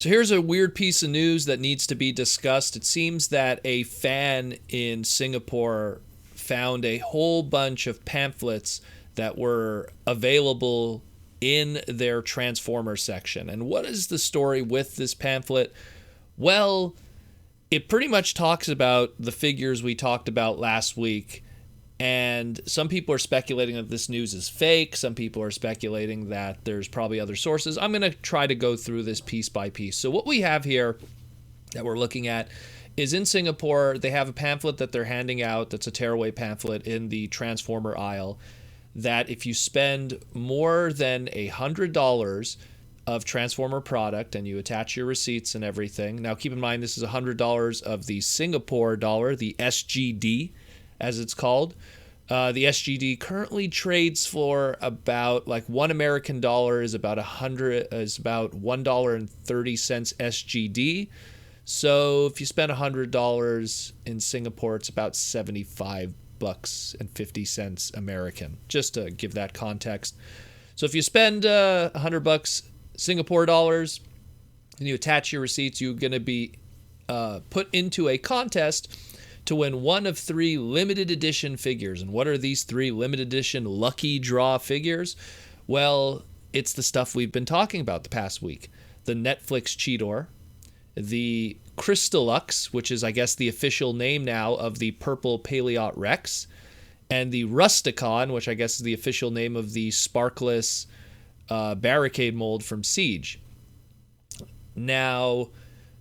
So here's a weird piece of news that needs to be discussed. It seems that a fan in Singapore found a whole bunch of pamphlets that were available in their Transformer section. And what is the story with this pamphlet? Well, it pretty much talks about the figures we talked about last week. And some people are speculating that this news is fake. Some people are speculating that there's probably other sources. I'm going to try to go through this piece by piece. So what we have here that we're looking at is in Singapore, they have a pamphlet that they're handing out that's a tearaway pamphlet in the Transformer aisle that if you spend more than $100 of Transformer product and you attach your receipts and everything. Now keep in mind this is $100 of the Singapore dollar, the SGD as it's called. The SGD currently trades for about like $1 is about $1.30 SGD. So if you spend $100 in Singapore, it's about 75 bucks and 50 cents American, just to give that context. So if you spend $100 Singapore dollars and you attach your receipts, you're going to be put into a contest to win one of 3 limited edition figures. And what are these 3 limited edition lucky draw figures? Well, it's the stuff we've been talking about the past week. The Netflix Cheetor, the Crystallux, which is, I guess, the official name now of the purple Paleotrex, and the Rusticon, which I guess is the official name of the sparkless barricade mold from Siege. Now,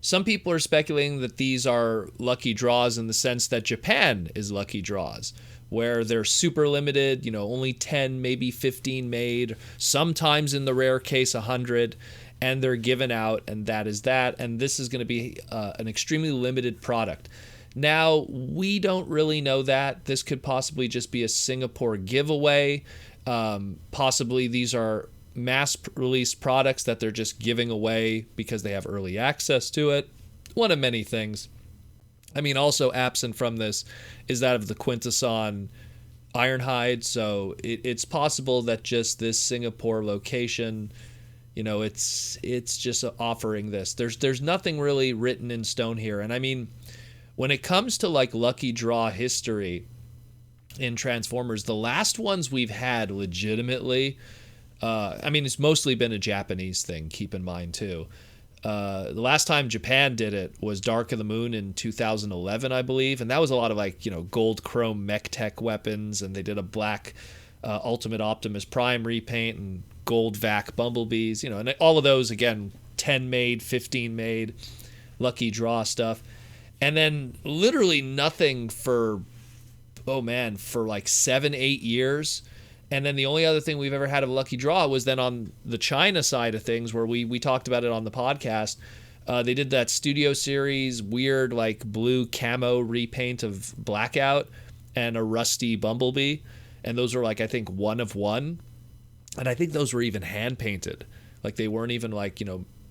some people are speculating that these are lucky draws in the sense that Japan is lucky draws, where they're super limited, only 10, maybe 15 made, sometimes in the rare case 100, and they're given out, and that is that. And this is going to be an extremely limited product. Now, we don't really know that. This could possibly just be a Singapore giveaway. Possibly these are mass-released products that they're just giving away because they have early access to it. One of many things. I mean, also absent from this is that of the Quintesson Ironhide. So it's possible that just this Singapore location, it's just offering this. There's nothing really written in stone here. And I mean, when it comes to like lucky draw history in Transformers, the last ones we've had legitimately, it's mostly been a Japanese thing, keep in mind, too. The last time Japan did it was Dark of the Moon in 2011, I believe. And that was a lot of, gold chrome mech tech weapons. And they did a black Ultimate Optimus Prime repaint and gold vac bumblebees, and all of those, again, 10 made, 15 made, lucky draw stuff. And then literally nothing for like 7-8 years. And then the only other thing we've ever had of a lucky draw was then on the China side of things, where we talked about it on the podcast. They did that Studio Series weird like blue camo repaint of Blackout and a rusty Bumblebee. And those were like, I think, 1 of 1. And I think those were even hand painted. Like they weren't even like,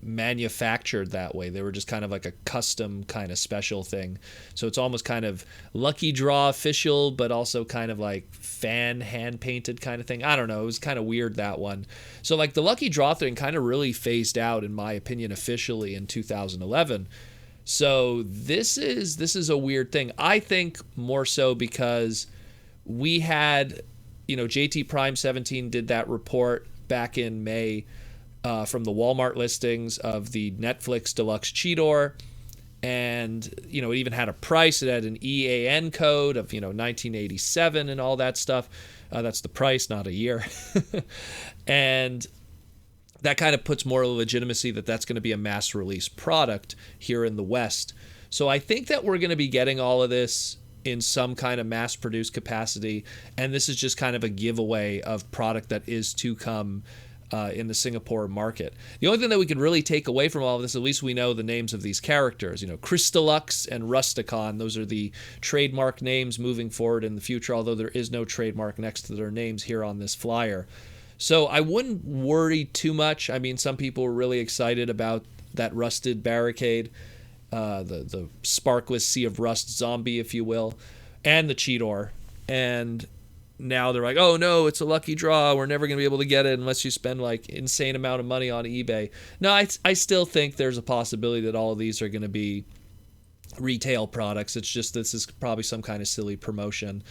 manufactured that way. They were just kind of like a custom kind of special thing. So it's almost kind of lucky draw official, but also kind of like fan hand painted kind of thing. I don't know. It was kind of weird, that one. So like the lucky draw thing kind of really phased out, in my opinion, officially in 2011. So this is a weird thing. I think more so because we had, JT Prime 17 did that report back in May from the Walmart listings of the Netflix Deluxe Cheetor. And, it even had a price. It had an EAN code of, 1987 and all that stuff. That's the price, not a year. And that kind of puts more legitimacy that that's going to be a mass release product here in the West. So I think that we're going to be getting all of this in some kind of mass produced capacity. And this is just kind of a giveaway of product that is to come in the Singapore market. The only thing that we could really take away from all of this, at least we know the names of these characters, Crystallux and Rusticon. Those are the trademark names moving forward in the future, although there is no trademark next to their names here on this flyer. So I wouldn't worry too much. I mean, some people were really excited about that rusted barricade, the sparkless Sea of Rust zombie, if you will, and the Cheetor. And now they're like, oh no, it's a lucky draw. We're never going to be able to get it unless you spend like insane amount of money on eBay. No, I still think there's a possibility that all of these are going to be retail products. It's just this is probably some kind of silly promotion.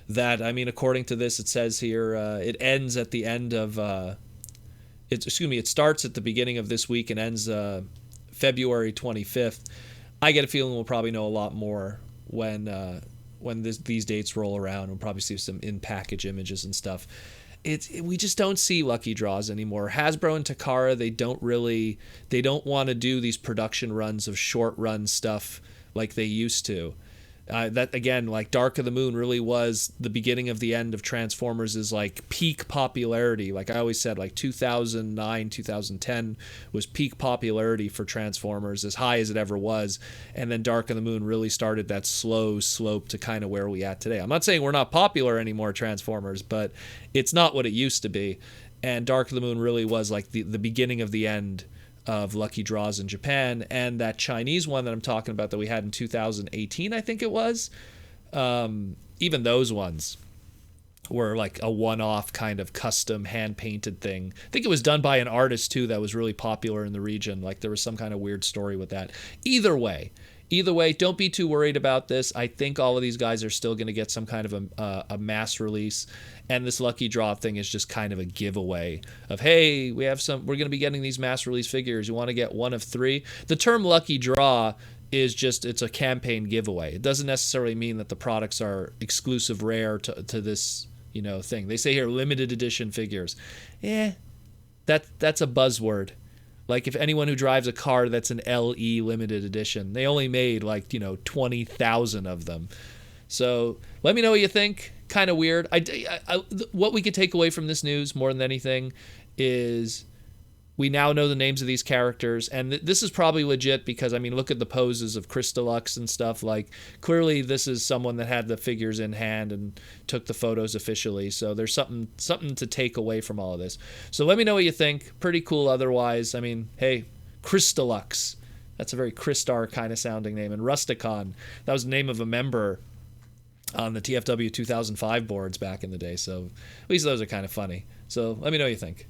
That, I mean, according to this, it says here it ends at the end of it starts at the beginning of this week and ends February 25th. I get a feeling we'll probably know a lot more when these dates roll around. We'll probably see some in-package images and stuff. We just don't see lucky draws anymore. Hasbro and Takara, they don't want to do these production runs of short run stuff like they used to. That again, like Dark of the Moon really was the beginning of the end of Transformers' like peak popularity. Like I always said, like 2009, 2010 was peak popularity for Transformers, as high as it ever was. And then Dark of the Moon really started that slow slope to kind of where we at today. I'm not saying we're not popular anymore, Transformers, but it's not what it used to be. And Dark of the Moon really was like the beginning of the end of lucky draws in Japan. And that Chinese one that I'm talking about that we had in 2018, I think it was, even those ones were like a one-off kind of custom hand-painted thing. I think it was done by an artist too that was really popular in the region. Like there was some kind of weird story with that. Either way, don't be too worried about this. I think all of these guys are still going to get some kind of a mass release, and this lucky draw thing is just kind of a giveaway of, hey, we're going to be getting these mass release figures. You want to get one of 3? The term lucky draw is just, it's a campaign giveaway. It doesn't necessarily mean that the products are exclusive rare to this, thing. They say here limited edition figures. That's a buzzword. Like if anyone who drives a car that's an LE limited edition, they only made like, 20,000 of them. So let me know what you think. Kind of weird. What we could take away from this news more than anything is we now know the names of these characters. And this is probably legit because, I mean, look at the poses of Crystallux and stuff. Like clearly this is someone that had the figures in hand and took the photos officially. So there's something to take away from all of this. So let me know what you think. Pretty cool otherwise. I mean, hey, Crystallux. That's a very Crystar kind of sounding name. And Rusticon. That was the name of a member on the TFW 2005 boards back in the day. So at least those are kind of funny. So let me know what you think.